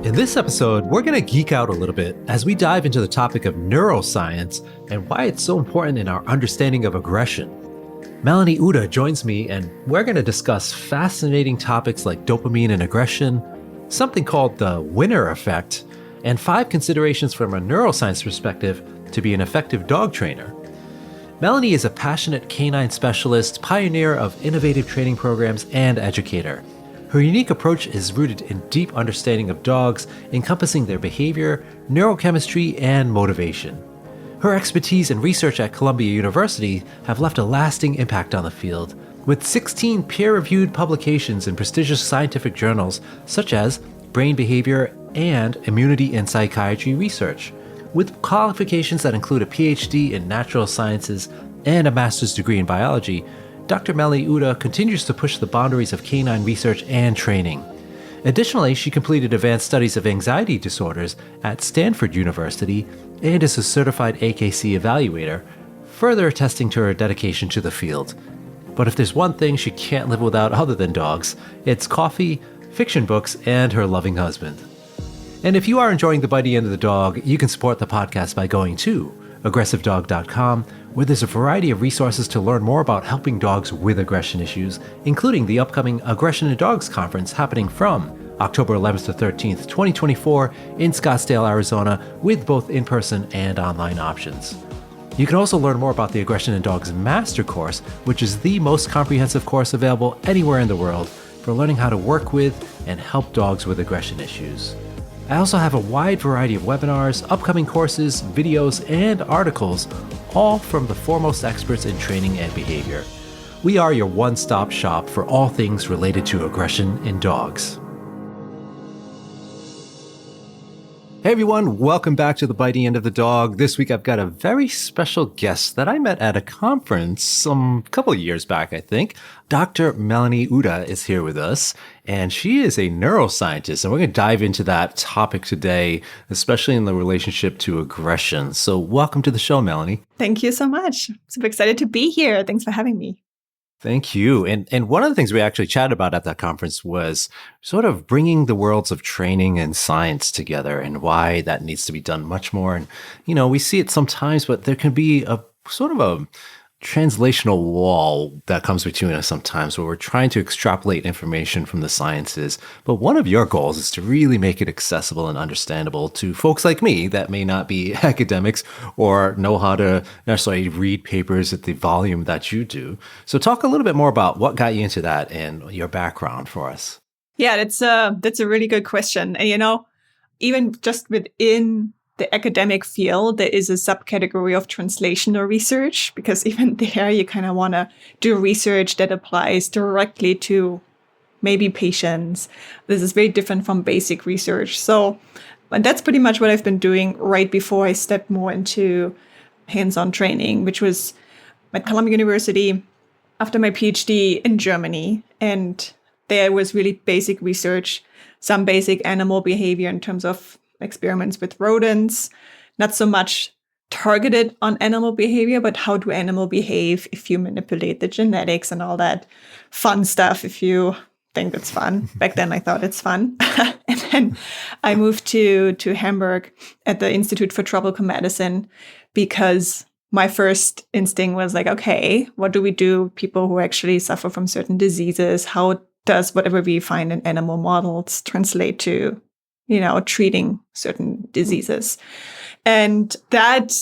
In this episode, we're going to geek out a little bit as we dive into the topic of neuroscience and why it's so important in our understanding of aggression. Melanie Uhde joins me, and we're going to discuss fascinating topics like dopamine and aggression, something called the winner effect, and 5 considerations from a neuroscience perspective to be an effective dog trainer. Melanie is a passionate canine specialist, pioneer of innovative training programs, and educator. Her unique approach is rooted in deep understanding of dogs, encompassing their behavior, neurochemistry, and motivation. Her expertise and research at Columbia University have left a lasting impact on the field, with 16 peer-reviewed publications in prestigious scientific journals such as Brain Behavior and Immunity and Psychiatry Research. With qualifications that include a PhD in natural sciences and a master's degree in biology, Dr. Melanie Uhde continues to push the boundaries of canine research and training. Additionally, she completed advanced studies of anxiety disorders at Stanford University and is a certified AKC evaluator, further attesting to her dedication to the field. But if there's one thing she can't live without other than dogs, it's coffee, fiction books, and her loving husband. And if you are enjoying The Bitey End of the Dog, you can support the podcast by going to aggressivedog.com, where there's a variety of resources to learn more about helping dogs with aggression issues, including the upcoming Aggression in Dogs conference happening from October 11th to 13th, 2024 in Scottsdale, Arizona, with both in-person and online options. You can also learn more about the Aggression in Dogs Master Course, which is the most comprehensive course available anywhere in the world for learning how to work with and help dogs with aggression issues. I also have a wide variety of webinars, upcoming courses, videos, and articles, all from the foremost experts in training and behavior. We are your one-stop shop for all things related to aggression in dogs. Hey everyone, welcome back to The Bitey End of the Dog. This week I've got a very special guest that I met at a conference some couple of years back, I think. Dr. Melanie Uhde is here with us, and she is a neuroscientist, and we're going to dive into that topic today, especially in the relationship to aggression. So welcome to the show, Melanie. Thank you so much. Super excited to be here. Thanks for having me. Thank you. And one of the things we actually chatted about at that conference was sort of bringing the worlds of training and science together and why that needs to be done much more. And, we see it sometimes, but there can be a sort of a translational wall that comes between us sometimes where we're trying to extrapolate information from the sciences. But one of your goals is to really make it accessible and understandable to folks like me that may not be academics or know how to necessarily read papers at the volume that you do. So talk a little bit more about what got you into that and your background for us. Yeah, that's a really good question. And, even just within the academic field, there is a subcategory of translational research, because even there you kind of want to do research that applies directly to maybe patients. This is very different from basic research. So, and that's pretty much what I've been doing right before I stepped more into hands-on training, which was at Columbia University after my PhD in Germany. And there was really basic research, some basic animal behavior in terms of experiments with rodents, not so much targeted on animal behavior, but how do animals behave if you manipulate the genetics and all that fun stuff, if you think it's fun. Back then I thought it's fun. And then I moved to Hamburg at the Institute for Tropical Medicine because my first instinct was like, okay, what do we do with people who actually suffer from certain diseases? How does whatever we find in animal models translate to treating certain diseases? And that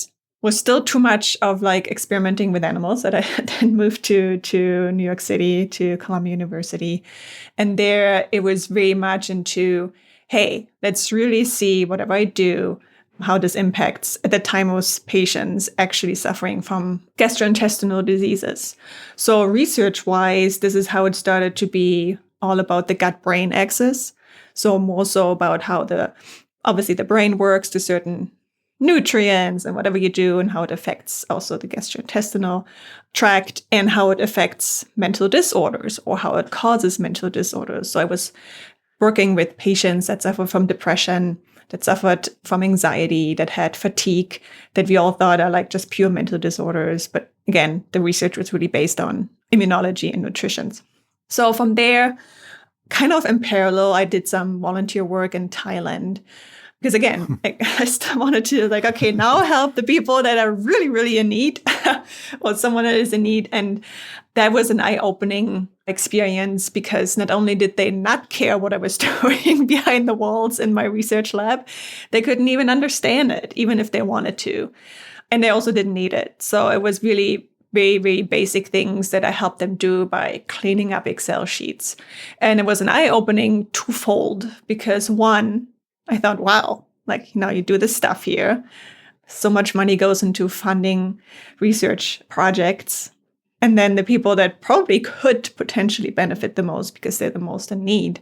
was still too much of like experimenting with animals that I then moved to New York City, to Columbia University. And there it was very much into, hey, let's really see whatever I do, how this impacts. At the time, it was patients actually suffering from gastrointestinal diseases. So research-wise, this is how it started to be all about the gut-brain axis. So more so about how obviously the brain works to certain nutrients and whatever you do, and how it affects also the gastrointestinal tract, and how it affects mental disorders or how it causes mental disorders. So I was working with patients that suffer from depression, that suffered from anxiety, that had fatigue, that we all thought are like just pure mental disorders. But again, the research was really based on immunology and nutrition. So from there, kind of in parallel, I did some volunteer work in Thailand. Because again, I still wanted to okay, now help the people that are really, really in need or someone that is in need. And that was an eye-opening experience because not only did they not care what I was doing behind the walls in my research lab, they couldn't even understand it, even if they wanted to. And they also didn't need it. So it was really very, very basic things that I helped them do by cleaning up Excel sheets. And it was an eye-opening twofold because one, I thought, wow, you do this stuff here. So much money goes into funding research projects. And then the people that probably could potentially benefit the most because they're the most in need,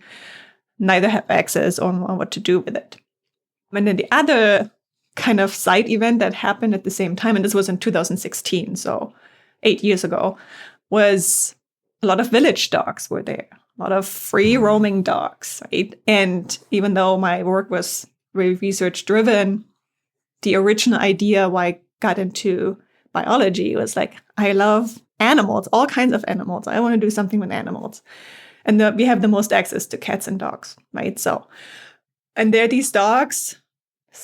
neither have access or know what to do with it. And then the other kind of side event that happened at the same time, and this was in 2016, so 8 years ago, was a lot of village dogs were there, a lot of free roaming dogs, right? And even though my work was very research driven, the original idea why I got into biology was I love animals, all kinds of animals. I want to do something with animals. And we have the most access to cats and dogs, right? And there are these dogs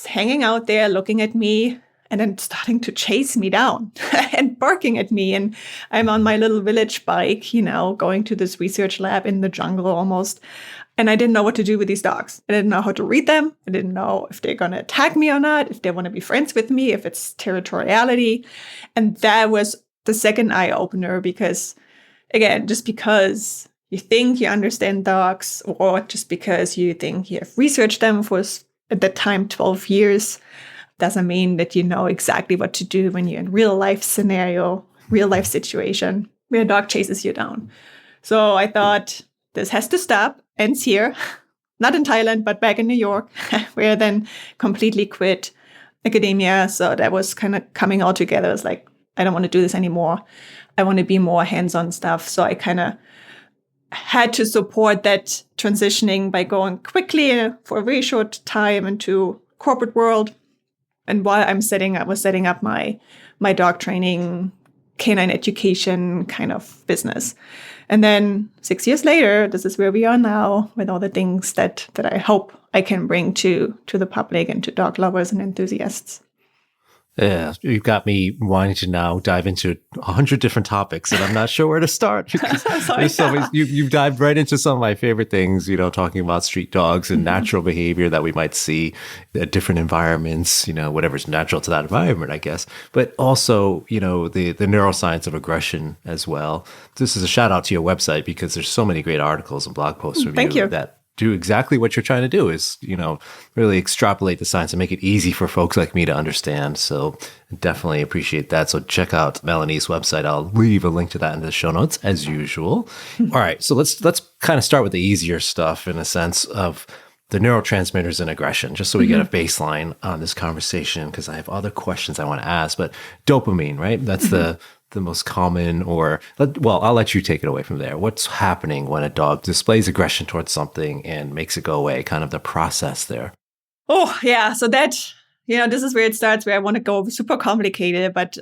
hanging out there looking at me and then starting to chase me down and barking at me. And I'm on my little village bike, going to this research lab in the jungle almost. And I didn't know what to do with these dogs. I didn't know how to read them. I didn't know if they're going to attack me or not, if they want to be friends with me, if it's territoriality. And that was the second eye opener because, again, just because you think you understand dogs or just because you think you have researched them for, at that time, 12 years, doesn't mean that you know exactly what to do when you're in real life scenario, real life situation where a dog chases you down. So I thought this has to stop. Ends here, not in Thailand, but back in New York, where I then completely quit academia. So that was kind of coming all together. It's I don't want to do this anymore. I want to be more hands-on stuff. So I kind of had to support that transitioning by going quickly for a very short time into corporate world. And while I was setting up my dog training, canine education kind of business. And then 6 years later, this is where we are now with all the things that I hope I can bring to the public and to dog lovers and enthusiasts. Yeah, you've got me wanting to now dive into 100 different topics, and I'm not sure where to start because there's so many, you've dived right into some of my favorite things, talking about street dogs and natural behavior that we might see at different environments, whatever's natural to that environment, I guess. But also, the neuroscience of aggression as well. This is a shout out to your website because there's so many great articles and blog posts from you that do exactly what you're trying to do is, really extrapolate the science and make it easy for folks like me to understand. So definitely appreciate that. So check out Melanie's website. I'll leave a link to that in the show notes as usual. All right. So let's kind of start with the easier stuff in a sense of the neurotransmitters and aggression, just so we get a baseline on this conversation, because I have other questions I want to ask. But dopamine, right? That's the most common, I'll let you take it away from there. What's happening when a dog displays aggression towards something and makes it go away, kind of the process there? Oh, yeah. So that, this is where it starts, where I want to go super complicated, but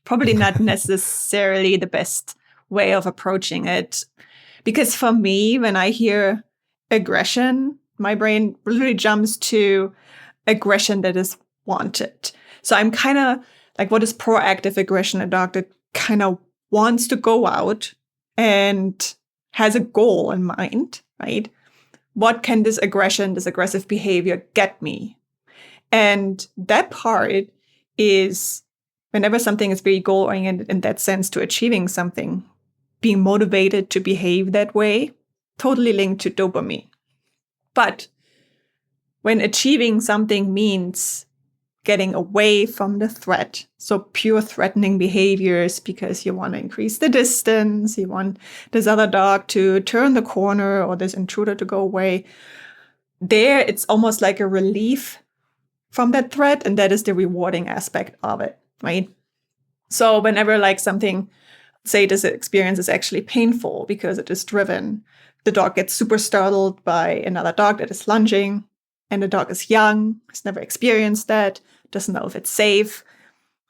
probably not necessarily the best way of approaching it. Because for me, when I hear aggression, my brain really jumps to aggression that is wanted. So I'm kind of what is proactive aggression? A dog that kind of wants to go out and has a goal in mind, right? What can this aggression, this aggressive behavior get me? And that part is whenever something is very goal-oriented in that sense to achieving something, being motivated to behave that way, totally linked to dopamine. But when achieving something means getting away from the threat. So pure threatening behaviors because you want to increase the distance, you want this other dog to turn the corner or this intruder to go away. There, it's almost like a relief from that threat, and that is the rewarding aspect of it, right? So whenever something, say this experience is actually painful because it is driven, the dog gets super startled by another dog that is lunging, and the dog is young, has never experienced that, doesn't know if it's safe.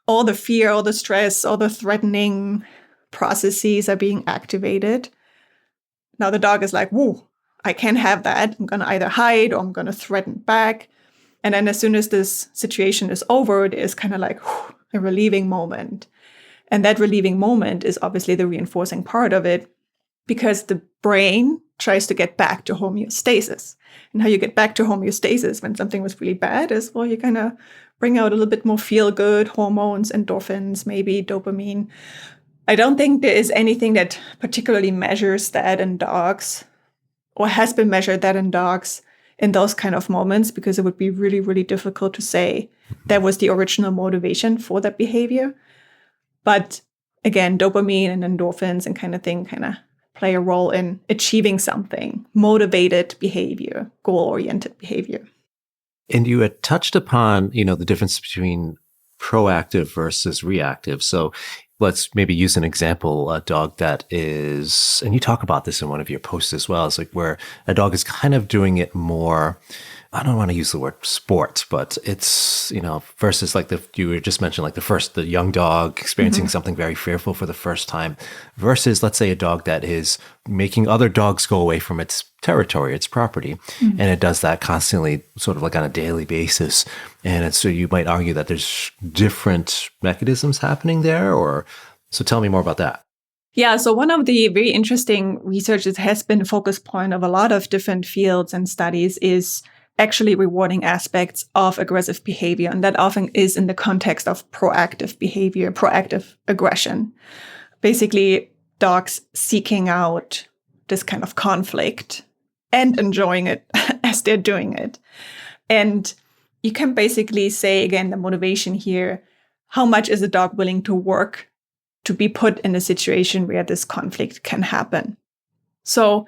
All the fear, all the stress, all the threatening processes are being activated. Now the dog is like, whoa, I can't have that. I'm going to either hide or I'm going to threaten back. And then as soon as this situation is over, it is kind of like a relieving moment. And that relieving moment is obviously the reinforcing part of it, because the brain tries to get back to homeostasis. And how you get back to homeostasis when something was really bad is, well, you kind of bring out a little bit more feel-good hormones, endorphins, maybe dopamine. I don't think there is anything that particularly measures that in dogs, or has been measured that in dogs in those kind of moments, because it would be really, really difficult to say that was the original motivation for that behavior. But again, dopamine and endorphins and kind of thing kind of play a role in achieving something, motivated behavior, goal-oriented behavior. And you had touched upon, the difference between proactive versus reactive. So let's maybe use an example, a dog that is, and you talk about this in one of your posts as well, it's like where a dog is kind of doing it more, I don't want to use the word sport, but it's, versus like you were just mentioned, like the young dog experiencing something very fearful for the first time, versus let's say a dog that is making other dogs go away from its territory, its property. And it does that constantly, sort of like on a daily basis. And so you might argue that there's different mechanisms happening there, so tell me more about that. Yeah, so one of the very interesting research that has been a focus point of a lot of different fields and studies is actually rewarding aspects of aggressive behavior. And that often is in the context of proactive behavior, proactive aggression. Basically, dogs seeking out this kind of conflict and enjoying it as they're doing it. And you can basically say, again, the motivation here, how much is a dog willing to work to be put in a situation where this conflict can happen? So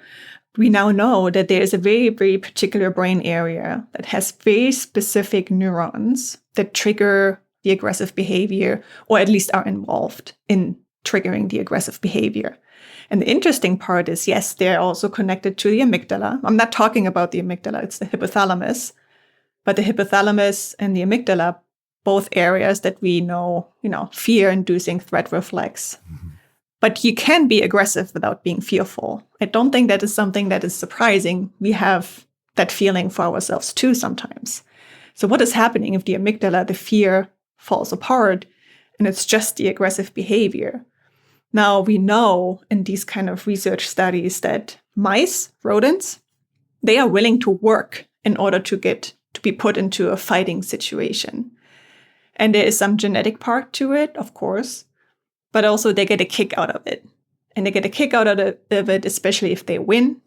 we now know that there is a very, very particular brain area that has very specific neurons that trigger the aggressive behavior, or at least are involved in triggering the aggressive behavior. And the interesting part is, yes, they're also connected to the amygdala. I'm not talking about the amygdala, it's the hypothalamus. But the hypothalamus and the amygdala, both areas that we know, fear-inducing threat reflex. But you can be aggressive without being fearful. I don't think that is something that is surprising. We have that feeling for ourselves too sometimes. So what is happening if the amygdala, the fear, falls apart and it's just the aggressive behavior? Now we know in these kind of research studies that mice, rodents, they are willing to work in order to be put into a fighting situation. And there is some genetic part to it, of course. But also they get a kick out of it. And they get a kick out of it, especially if they win,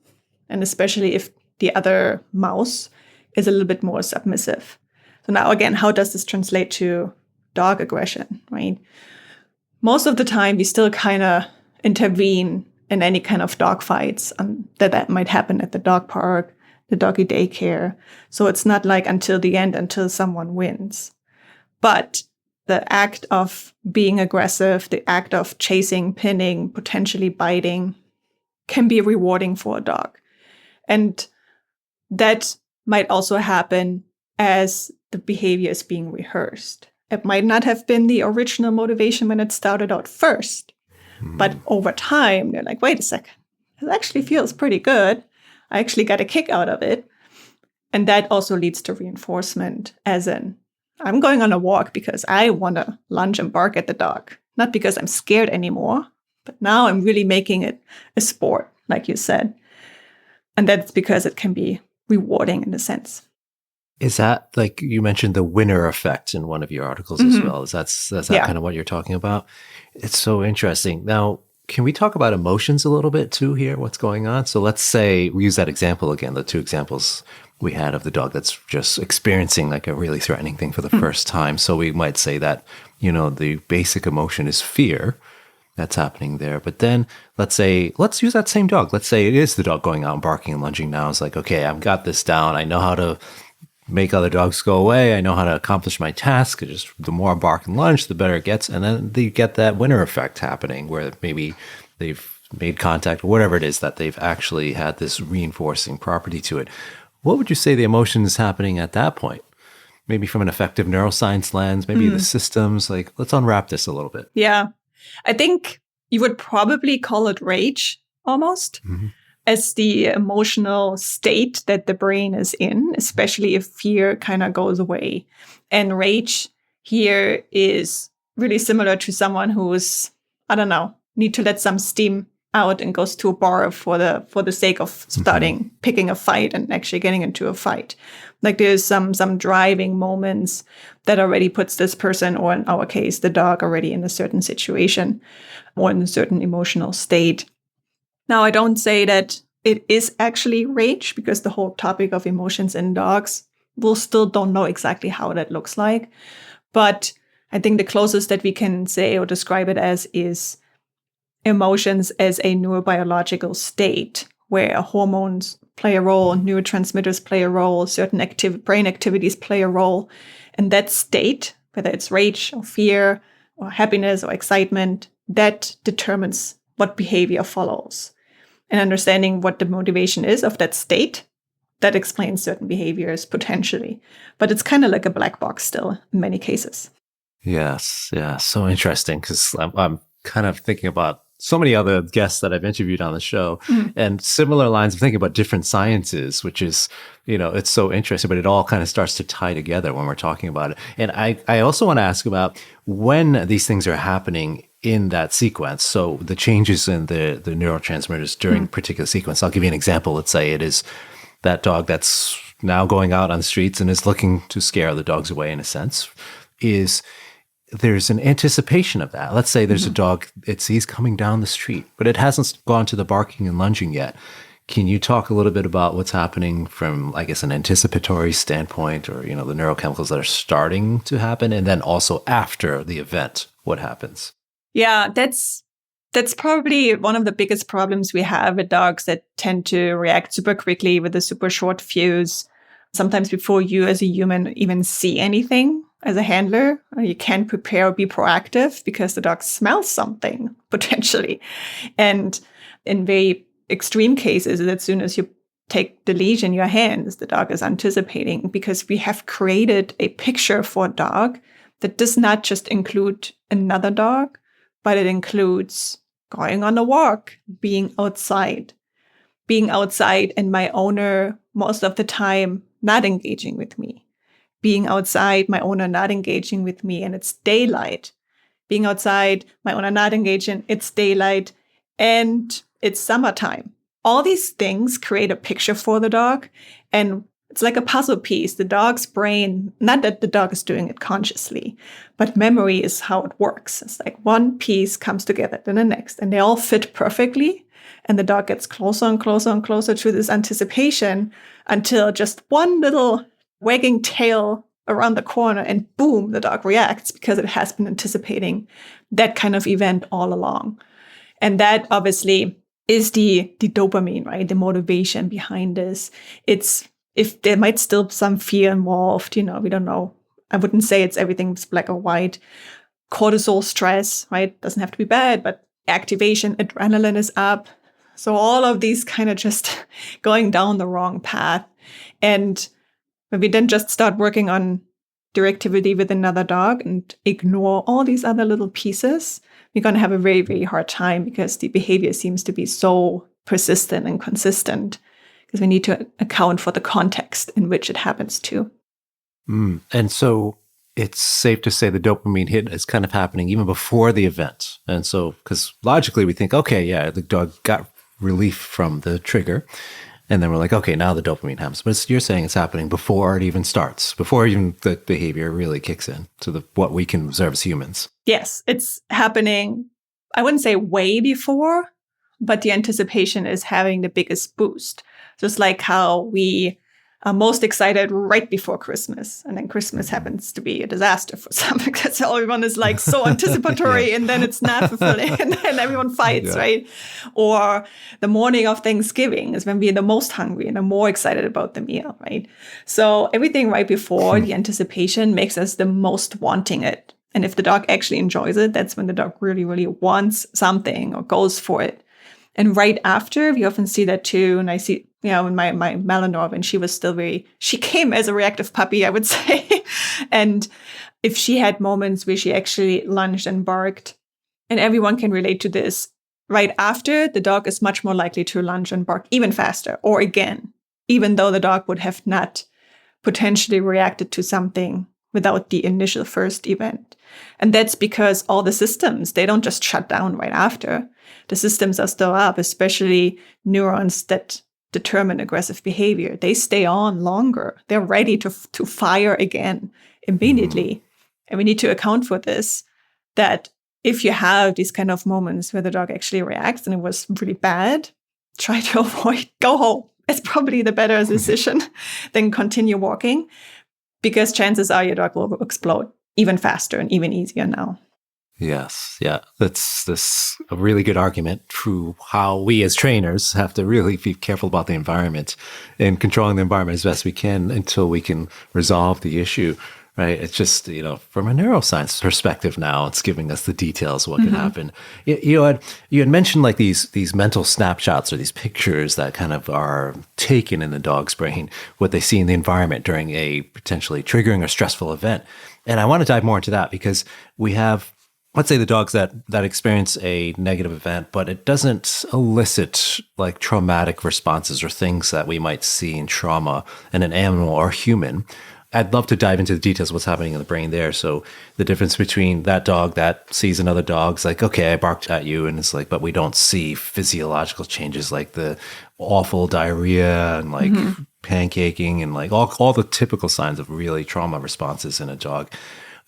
and especially if the other mouse is a little bit more submissive. So now, again, how does this translate to dog aggression, right? Most of the time, we still kind of intervene in any kind of dog fights that might happen at the dog park, the doggy daycare. So it's not like until the end, until someone wins. But the act of being aggressive, the act of chasing, pinning, potentially biting can be rewarding for a dog. And that might also happen as the behavior is being rehearsed. It might not have been the original motivation when it started out first, but over time, they're like, wait a second, it actually feels pretty good. I actually got a kick out of it. And that also leads to reinforcement, as in, I'm going on a walk because I want to lunge and bark at the dog, not because I'm scared anymore, but now I'm really making it a sport, like you said. And that's because it can be rewarding in a sense. Is that, like you mentioned, the winner effect in one of your articles as well? Is that kind of what you're talking about? It's so interesting. Now, can we talk about emotions a little bit too here? What's going on? So let's say we use that example again, the two examples we had of the dog that's just experiencing like a really threatening thing for the first time. So we might say that, the basic emotion is fear that's happening there. But then let's use that same dog. Let's say it is the dog going out and barking and lunging now. It's like, okay, I've got this down. I know how to make other dogs go away. I know how to accomplish my task. Just the more I bark and lunge, the better it gets. And then you get that winner effect happening where maybe they've made contact or whatever it is that they've actually had this reinforcing property to it. What would you say the emotion is happening at that point? Maybe from an effective neuroscience lens, maybe the systems, like let's unwrap this a little bit. Yeah. I think you would probably call it rage almost. as the emotional state that the brain is in, especially if fear kind of goes away. And rage here is really similar to someone who's, I don't know, need to let some steam out and goes to a bar for the sake of starting picking a fight and actually getting into a fight. Like there's some driving moments that already puts this person, or in our case, the dog, already in a certain situation or in a certain emotional state. Now, I don't say that it is actually rage, because the whole topic of emotions in dogs, we'll still don't know exactly how that looks like. But I think the closest that we can say or describe it as is emotions as a neurobiological state where hormones play a role, neurotransmitters play a role, certain brain activities play a role. And that state, whether it's rage or fear or happiness or excitement, that determines what behavior follows. And understanding what the motivation is of that state, that explains certain behaviors potentially. But it's kind of like a black box still in many cases. Yes. Yeah. So interesting, because I'm kind of thinking about so many other guests that I've interviewed on the show and similar lines of thinking about different sciences, which is, it's so interesting, but it all kind of starts to tie together when we're talking about it. And I also want to ask about when these things are happening in that sequence. So the changes in the neurotransmitters during a particular sequence. I'll give you an example. Let's say it is that dog that's now going out on the streets and is looking to scare the dogs away, in a sense, there's an anticipation of that. Let's say there's a dog, he's coming down the street, but it hasn't gone to the barking and lunging yet. Can you talk a little bit about what's happening from, I guess, an anticipatory standpoint, or, the neurochemicals that are starting to happen, and then also after the event, what happens? Yeah, that's probably one of the biggest problems we have with dogs that tend to react super quickly with a super short fuse. Sometimes before you as a human even see anything as a handler, you can't prepare or be proactive because the dog smells something potentially. And in very extreme cases, as soon as you take the leash in your hands, the dog is anticipating, because we have created a picture for a dog that does not just include another dog, but it includes going on a walk, being outside and my owner most of the time not engaging with me. Being outside, my owner not engaging with me, and it's daylight. Being outside, my owner not engaging, it's daylight, and it's summertime. All these things create a picture for the dog, and it's like a puzzle piece. The dog's brain, not that the dog is doing it consciously, but memory is how it works. It's like one piece comes together, then the next, and they all fit perfectly. And the dog gets closer and closer and closer to this anticipation until just one little wagging tail around the corner, and boom, the dog reacts because it has been anticipating that kind of event all along. And that obviously is the dopamine, right? The motivation behind this. It's, if there might still be some fear involved, we don't know. I wouldn't say it's everything's black or white. Cortisol stress, right? Doesn't have to be bad, but activation, adrenaline is up. So all of these kind of just going down the wrong path. And when we then just start working on directivity with another dog and ignore all these other little pieces, we're going to have a very, very hard time, because the behavior seems to be so persistent and consistent, because we need to account for the context in which it happens to. And so it's safe to say the dopamine hit is kind of happening even before the event. And so, because logically we think, okay, yeah, the dog got relief from the trigger. And then we're like, okay, now the dopamine happens. But you're saying it's happening before it even starts, before even the behavior really kicks in to what we can observe as humans. Yes, it's happening, I wouldn't say way before, but the anticipation is having the biggest boost. Just like how we are most excited right before Christmas. And then Christmas happens to be a disaster for some, because everyone is like so anticipatory and then it's not fulfilling and then everyone fights, right? Or the morning of Thanksgiving is when we're the most hungry and are more excited about the meal, right? So everything right before the anticipation makes us the most wanting it. And if the dog actually enjoys it, that's when the dog really, really wants something or goes for it. And right after, we often see that too. And I see, in my Malinois, when she came as a reactive puppy, I would say. And if she had moments where she actually lunged and barked, and everyone can relate to this, right after, the dog is much more likely to lunge and bark even faster or again, even though the dog would have not potentially reacted to something without the initial first event. And that's because all the systems, they don't just shut down right after. The systems are still up, especially neurons that determine aggressive behavior. They stay on longer. They're ready to fire again immediately. And we need to account for this, that if you have these kind of moments where the dog actually reacts and it was really bad, try to avoid, go home. It's probably the better decision than continue walking, because chances are your dog will explode even faster and even easier now. Yes. Yeah. That's a really good argument through how we as trainers have to really be careful about the environment and controlling the environment as best we can until we can resolve the issue. Right. It's just, from a neuroscience perspective now, it's giving us the details of what can happen. You had mentioned like these mental snapshots or these pictures that kind of are taken in the dog's brain, what they see in the environment during a potentially triggering or stressful event. And I want to dive more into that because we have, let's say, the dogs that experience a negative event, but it doesn't elicit like traumatic responses or things that we might see in trauma in an animal or human. I'd love to dive into the details of what's happening in the brain there. So the difference between that dog that sees another dog's like, okay, I barked at you. And it's like, but we don't see physiological changes like the awful diarrhea and like pancaking and like all the typical signs of really trauma responses in a dog.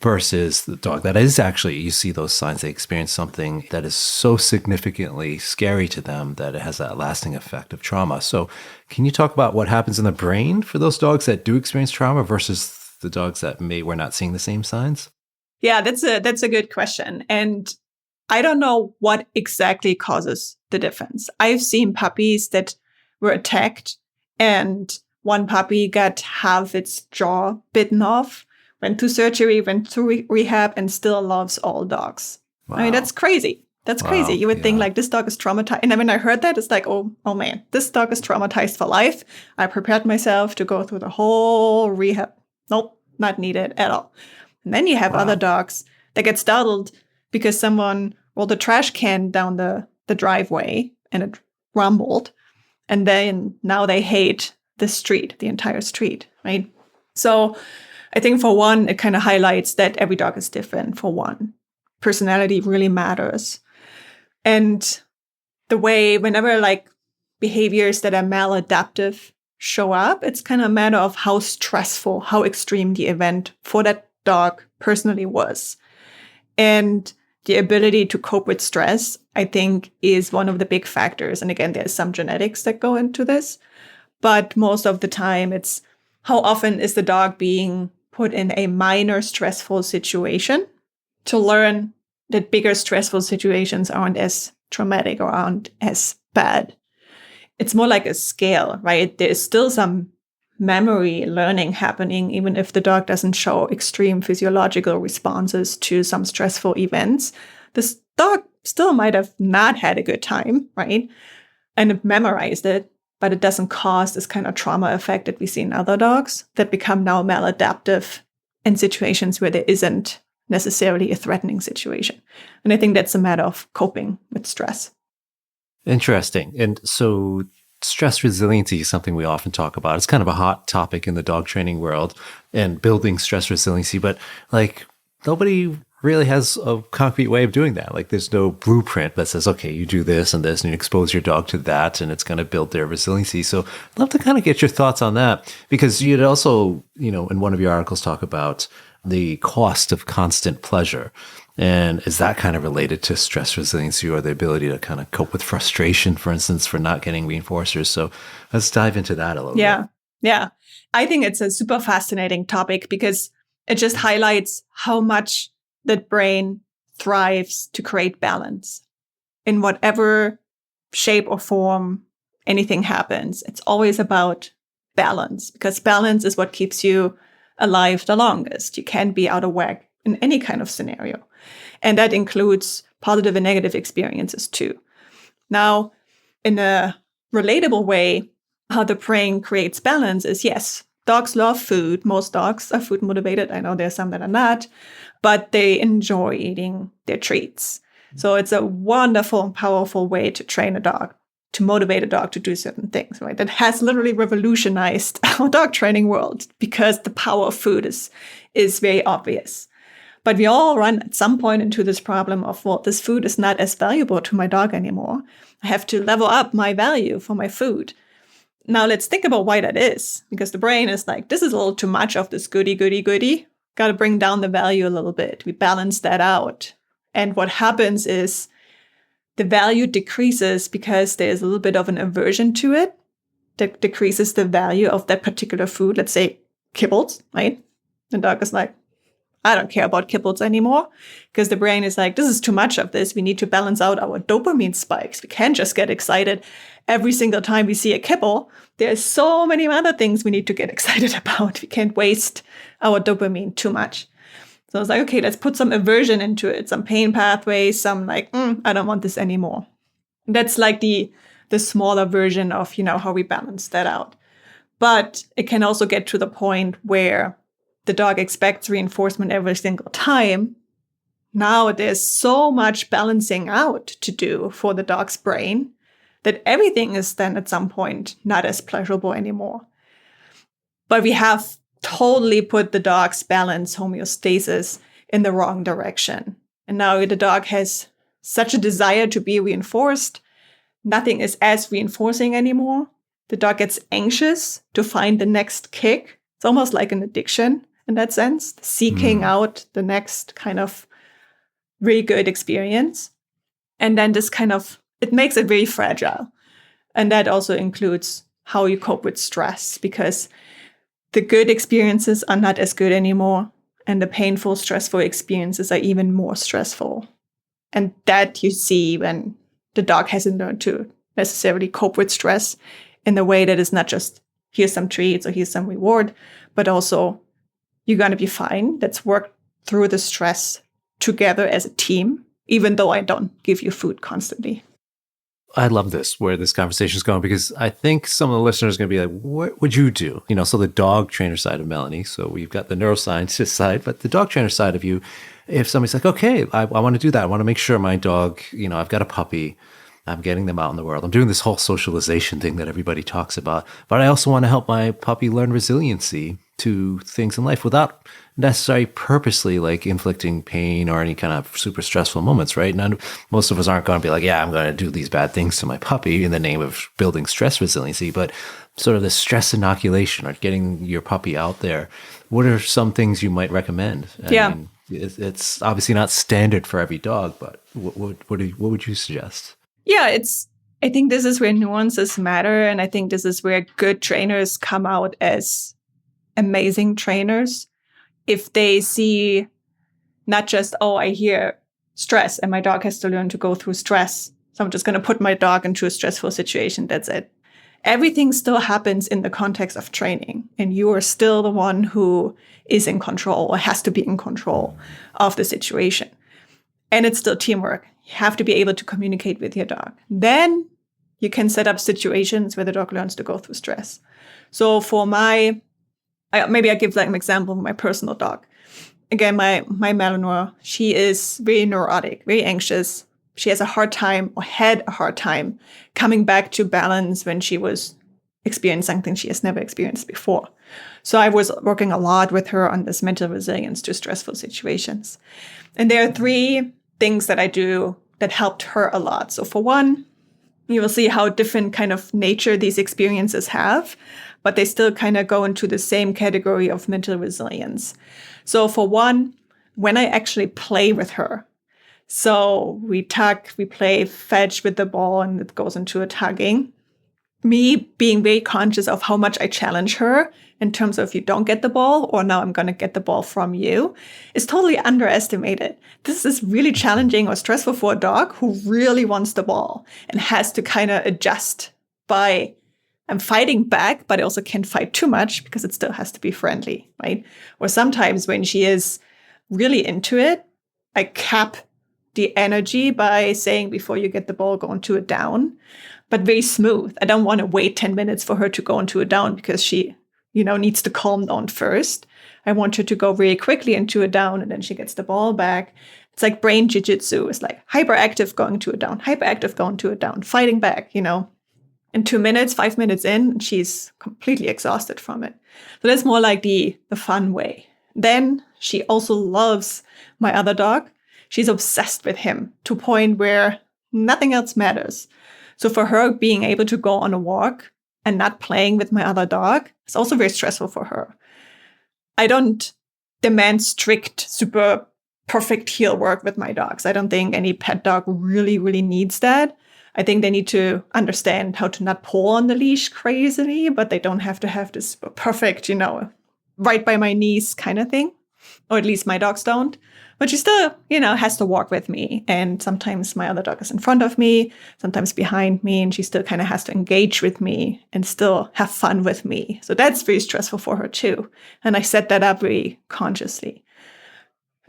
Versus the dog that is actually, you see those signs, they experience something that is so significantly scary to them that it has that lasting effect of trauma. So can you talk about what happens in the brain for those dogs that do experience trauma versus the dogs that we're not seeing the same signs? Yeah, that's a good question. And I don't know what exactly causes the difference. I've seen puppies that were attacked and one puppy got half its jaw bitten off, went to surgery, went to rehab, and still loves all dogs. Wow. I mean, that's crazy. That's crazy. You would think like this dog is traumatized. And then when I heard that, it's like, oh man, this dog is traumatized for life. I prepared myself to go through the whole rehab. Nope, not needed at all. And then you have other dogs that get startled because someone rolled a trash can down the driveway and it rumbled. And then now they hate the street, the entire street, right? So I think for one, it kind of highlights that every dog is different. For one, personality really matters. And the way, whenever like behaviors that are maladaptive show up, it's kind of a matter of how stressful, how extreme the event for that dog personally was. And the ability to cope with stress, I think, is one of the big factors. And again, there's some genetics that go into this. But most of the time, it's how often is the dog being put in a minor stressful situation to learn that bigger stressful situations aren't as traumatic or aren't as bad. It's more like a scale, right? There's still some memory learning happening, even if the dog doesn't show extreme physiological responses to some stressful events. This dog still might have not had a good time, right? And memorized it, but it doesn't cause this kind of trauma effect that we see in other dogs that become now maladaptive in situations where there isn't necessarily a threatening situation. And I think that's a matter of coping with stress. Interesting. And so stress resiliency is something we often talk about. It's kind of a hot topic in the dog training world and building stress resiliency, but like nobody really has a concrete way of doing that. Like there's no blueprint that says, okay, you do this and this and you expose your dog to that and it's going to build their resiliency. So I'd love to kind of get your thoughts on that because you'd also, in one of your articles talk about the cost of constant pleasure. And is that kind of related to stress resiliency or the ability to kind of cope with frustration, for instance, for not getting reinforcers? So let's dive into that a little bit. Yeah. I think it's a super fascinating topic because it just highlights how much the brain thrives to create balance. In whatever shape or form anything happens, it's always about balance because balance is what keeps you alive the longest. You can't be out of whack in any kind of scenario. And that includes positive and negative experiences too. Now, in a relatable way, how the brain creates balance is, yes, dogs love food. Most dogs are food motivated. I know there's some that are not, but they enjoy eating their treats. So it's a wonderful and powerful way to train a dog, to motivate a dog to do certain things, right? That has literally revolutionized our dog training world because the power of food is very obvious. But we all run at some point into this problem of, well, this food is not as valuable to my dog anymore. I have to level up my value for my food. Now let's think about why that is, because the brain is like, this is a little too much of this goody. Got to bring down the value a little bit. We balance that out. And what happens is the value decreases because there's a little bit of an aversion to it that decreases the value of that particular food. Let's say kibbles, right? The dog is like, I don't care about kibbles anymore, because the brain is like, this is too much of this. We need to balance out our dopamine spikes. We can't just get excited every single time we see a kibble. There's so many other things we need to get excited about. We can't waste our dopamine too much. So it's like, okay, let's put some aversion into it, some pain pathways, some like, I don't want this anymore. That's like the smaller version of, how we balance that out. But it can also get to the point where the dog expects reinforcement every single time. Now there's so much balancing out to do for the dog's brain that everything is then at some point not as pleasurable anymore. But we have totally put the dog's balance homeostasis in the wrong direction. And now the dog has such a desire to be reinforced. Nothing is as reinforcing anymore. The dog gets anxious to find the next kick. It's almost like an addiction in that sense, seeking out the next kind of really good experience. And then it makes it very fragile. And that also includes how you cope with stress, because the good experiences are not as good anymore. And the painful, stressful experiences are even more stressful. And that you see when the dog hasn't learned to necessarily cope with stress in the way that is not just, here's some treats or here's some reward, but also you're going to be fine. Let's work through the stress together as a team, even though I don't give you food constantly. I love this, where this conversation is going, because I think some of the listeners are going to be like, what would you do? So the dog trainer side of Melanie. So we've got the neuroscientist side, but the dog trainer side of you, if somebody's like, okay, I want to do that. I want to make sure my dog, I've got a puppy. I'm getting them out in the world. I'm doing this whole socialization thing that everybody talks about, but I also want to help my puppy learn resiliency to things in life without necessarily purposely like inflicting pain or any kind of super stressful moments, right? Most of us aren't going to be like, yeah, I'm going to do these bad things to my puppy in the name of building stress resiliency, but sort of the stress inoculation or getting your puppy out there. What are some things you might recommend? I mean, it's obviously not standard for every dog, but what would you suggest? Yeah, I think this is where nuances matter. And I think this is where good trainers come out as amazing trainers. If they see not just, I hear stress and my dog has to learn to go through stress, so I'm just going to put my dog into a stressful situation. That's it. Everything still happens in the context of training. And you are still the one who is in control or has to be in control of the situation. And it's still teamwork. You have to be able to communicate with your dog. Then you can set up situations where the dog learns to go through stress. So for maybe I give like an example of my personal dog. Again, my Malinois, she is very neurotic, very anxious. She has a hard time or had a hard time coming back to balance when she was experiencing something she has never experienced before. So I was working a lot with her on this mental resilience to stressful situations. And there are 3 things that I do that helped her a lot. So for one, you will see how different kind of nature these experiences have, but they still kind of go into the same category of mental resilience. So for one, when I actually play with her, so we tug, we play fetch with the ball, and it goes into a tugging. Me being very conscious of how much I challenge her in terms of you don't get the ball, or now I'm going to get the ball from you, is totally underestimated. This is really challenging or stressful for a dog who really wants the ball and has to kind of adjust by, I'm fighting back, but I also can't fight too much because it still has to be friendly, right? Or sometimes when she is really into it, I cap the energy by saying, before you get the ball, go into a down, but very smooth. I don't want to wait 10 minutes for her to go into a down because she, needs to calm down first. I want her to go very quickly into a down, and then she gets the ball back. It's like brain jujitsu. It's like hyperactive going to a down, hyperactive going to a down, fighting back, In 2 minutes, 5 minutes in, she's completely exhausted from it. So that's more like the fun way. Then she also loves my other dog. She's obsessed with him to a point where nothing else matters. So for her, being able to go on a walk and not playing with my other dog is also very stressful for her. I don't demand strict, super perfect heel work with my dogs. I don't think any pet dog really, really needs that. I think they need to understand how to not pull on the leash crazily, but they don't have to have this perfect, right by my knees kind of thing. Or at least my dogs don't. But she still, has to walk with me. And sometimes my other dog is in front of me, sometimes behind me, and she still kind of has to engage with me and still have fun with me. So that's very stressful for her too. And I set that up very consciously.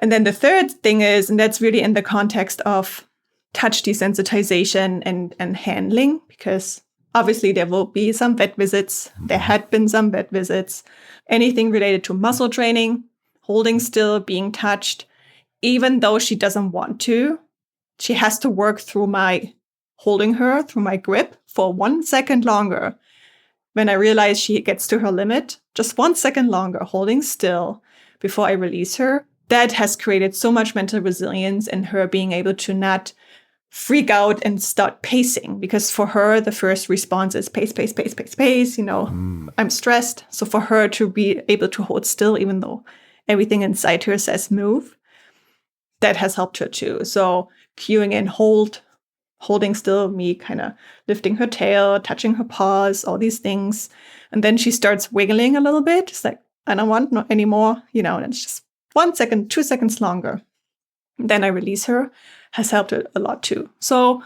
And then the third thing is, and that's really in the context of touch desensitization and handling, because obviously there will be some vet visits. There had been some vet visits. Anything related to muscle training, holding still, being touched. Even though she doesn't want to, she has to work through my holding her, through my grip for 1 second longer. When I realize she gets to her limit, just 1 second longer, holding still before I release her, that has created so much mental resilience in her being able to not freak out and start pacing. Because for her, the first response is pace, pace, pace, pace, pace. I'm stressed. So for her to be able to hold still, even though everything inside her says move, that has helped her too. So cueing in holding still, me kind of lifting her tail, touching her paws, all these things. And then she starts wiggling a little bit. It's like, I don't want no anymore, and it's just 1 second, 2 seconds longer. And then I release her, has helped her a lot too. So,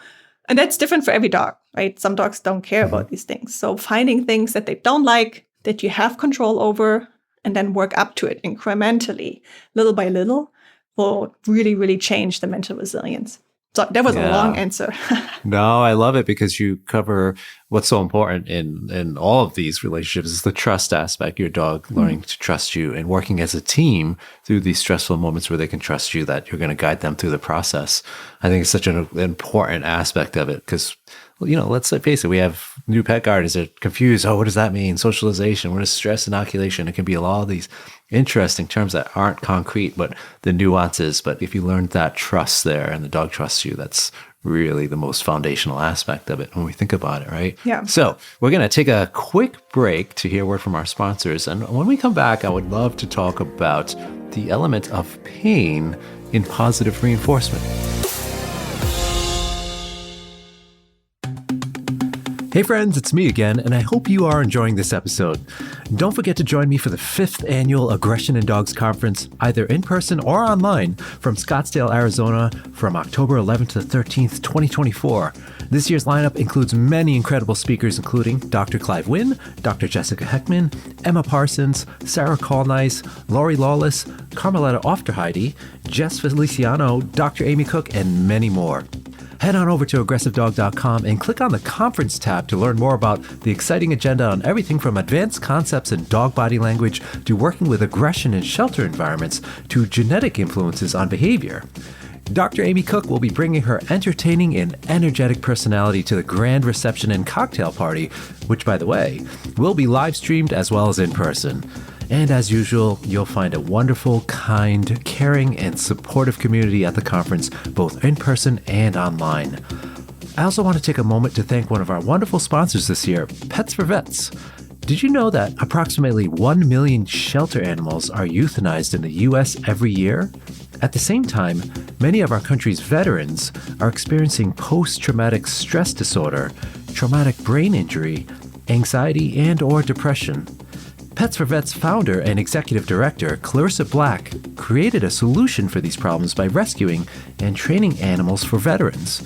and that's different for every dog, right? Some dogs don't care about these things. So finding things that they don't like, that you have control over, and then work up to it incrementally, little by little, will really, really change the mental resilience. So that was a long answer. No, I love it because you cover what's so important in all of these relationships is the trust aspect, your dog learning to trust you and working as a team through these stressful moments where they can trust you that you're going to guide them through the process. I think it's such an important aspect of it because, let's face it, we have new pet guardians that are confused. Oh, what does that mean? Socialization, what is stress inoculation? It can be all these interesting terms that aren't concrete, but the nuances. But if you learn that trust there and the dog trusts you, that's really the most foundational aspect of it when we think about it, right? Yeah. So we're going to take a quick break to hear a word from our sponsors. And when we come back, I would love to talk about the element of pain in positive reinforcement. Hey friends, it's me again, and I hope you are enjoying this episode. Don't forget to join me for the 5th annual Aggression in Dogs Conference, either in person or online, from Scottsdale, Arizona, from October 11th to 13th, 2024. This year's lineup includes many incredible speakers, including Dr. Clive Wynn, Dr. Jessica Heckman, Emma Parsons, Sarah Colnice, Lori Lawless, Carmeletta Ofterheide, Jess Feliciano, Dr. Amy Cook, and many more. Head on over to aggressivedog.com and click on the conference tab to learn more about the exciting agenda on everything from advanced concepts in dog body language to working with aggression in shelter environments to genetic influences on behavior. Dr. Amy Cook will be bringing her entertaining and energetic personality to the grand reception and cocktail party, which, by the way, will be live streamed as well as in person. And as usual, you'll find a wonderful, kind, caring, and supportive community at the conference, both in person and online. I also want to take a moment to thank one of our wonderful sponsors this year, Pets for Vets. Did you know that approximately 1 million shelter animals are euthanized in the U.S. every year? At the same time, many of our country's veterans are experiencing post-traumatic stress disorder, traumatic brain injury, anxiety, and/or depression. Pets for Vets founder and executive director Clarissa Black created a solution for these problems by rescuing and training animals for veterans.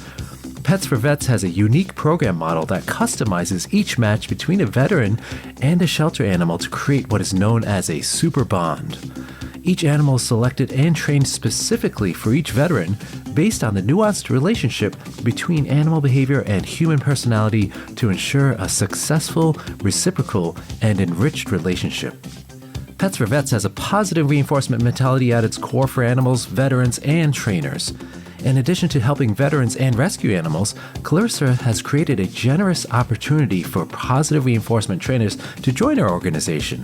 Pets for Vets has a unique program model that customizes each match between a veteran and a shelter animal to create what is known as a super bond. Each animal is selected and trained specifically for each veteran based on the nuanced relationship between animal behavior and human personality to ensure a successful, reciprocal, and enriched relationship. Pets for Vets has a positive reinforcement mentality at its core for animals, veterans, and trainers. In addition to helping veterans and rescue animals, Clarissa has created a generous opportunity for positive reinforcement trainers to join our organization.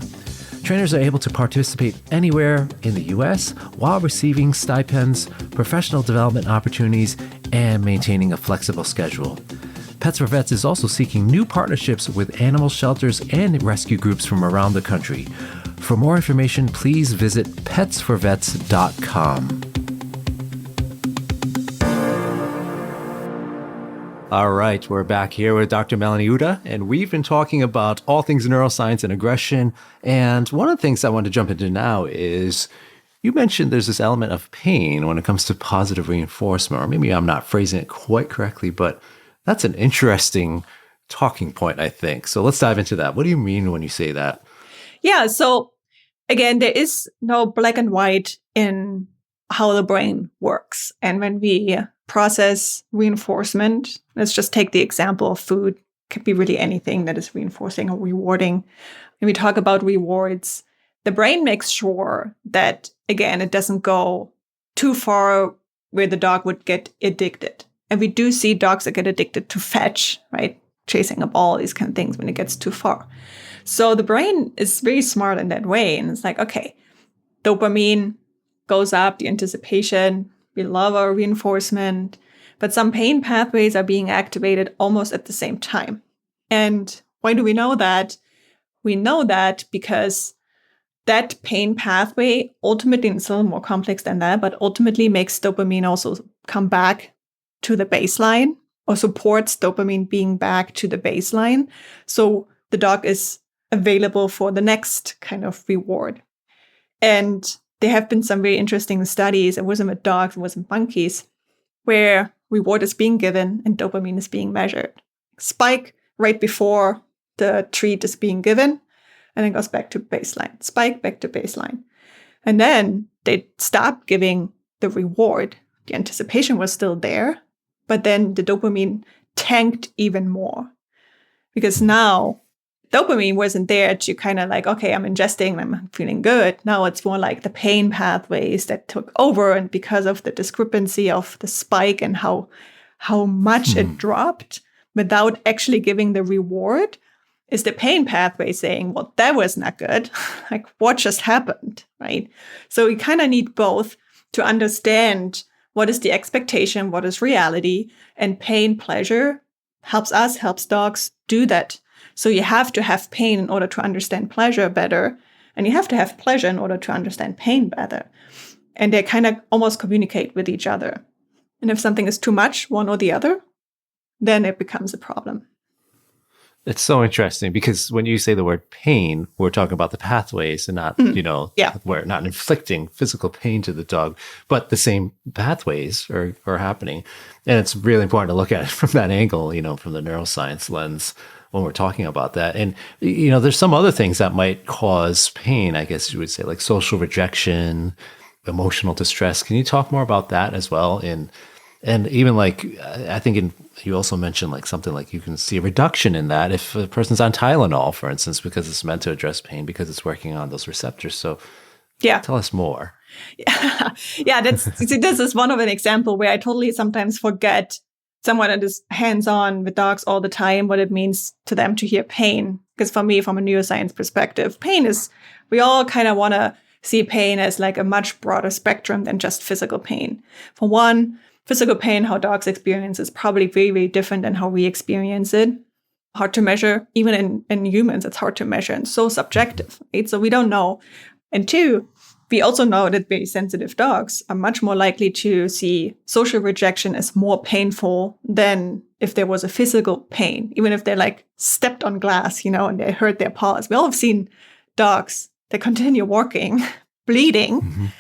Trainers are able to participate anywhere in the U.S. while receiving stipends, professional development opportunities, and maintaining a flexible schedule. Pets for Vets is also seeking new partnerships with animal shelters and rescue groups from around the country. For more information, please visit petsforvets.com. All right, we're back here with Dr. Melanie Uhde, and we've been talking about all things neuroscience and aggression. And one of the things I want to jump into now is you mentioned there's this element of pain when it comes to positive reinforcement, or maybe I'm not phrasing it quite correctly, but that's an interesting talking point, I think. So let's dive into that. What do you mean when you say that? Yeah, so again, there is no black and white in how the brain works. And when we process reinforcement, let's just take the example of food. It could be really anything that is reinforcing or rewarding. When we talk about rewards, the brain makes sure that, again, it doesn't go too far where the dog would get addicted. And we do see dogs that get addicted to fetch, right? Chasing a ball, these kind of things when it gets too far. So the brain is very smart in that way. And it's like, okay, dopamine goes up, the anticipation, we love our reinforcement, but some pain pathways are being activated almost at the same time. And why do we know that? We know that because that pain pathway ultimately, and it's a little more complex than that, but ultimately makes dopamine also come back to the baseline, or supports dopamine being back to the baseline. So the dog is available for the next kind of reward. And there have been some very interesting studies. It wasn't with dogs, it was with monkeys, where reward is being given and dopamine is being measured. Spike right before the treat is being given, and then goes back to baseline. Spike back to baseline. And then they stopped giving the reward. The anticipation was still there, but then the dopamine tanked even more. Because now dopamine wasn't there to kind of like, okay, I'm ingesting, I'm feeling good. Now it's more like the pain pathways that took over. And because of the discrepancy of the spike and how much it dropped without actually giving the reward, is the pain pathway saying, well, that was not good. Like, what just happened, right? So we kind of need both to understand what is the expectation, what is reality, and pain pleasure helps us, helps dogs do that. So you have to have pain in order to understand pleasure better, and you have to have pleasure in order to understand pain better. And they kind of almost communicate with each other. And if something is too much, one or the other, then it becomes a problem. It's so interesting because when you say the word pain, we're talking about the pathways and not, we're not inflicting physical pain to the dog, but the same pathways are happening. And it's really important to look at it from that angle, from the neuroscience lens when we're talking about that. And, there's some other things that might cause pain, I guess you would say, like social rejection, emotional distress. Can you talk more about that as well? And even I think you also mentioned like something like you can see a reduction in that if a person's on Tylenol, for instance, because it's meant to address pain, because it's working on those receptors. So tell us more. Yeah, this is one of an example where I totally sometimes forget, someone that is hands-on with dogs all the time, what it means to them to hear pain. Because for me, from a neuroscience perspective, pain is, we all kind of want to see pain as like a much broader spectrum than just physical pain. For one, physical pain, how dogs experience, is probably very, very different than how we experience it. Hard to measure. Even in humans, it's hard to measure and so subjective, right? So we don't know. And two, we also know that very sensitive dogs are much more likely to see social rejection as more painful than if there was a physical pain, even if they're like stepped on glass, and they hurt their paws. We all have seen dogs that continue walking, bleeding,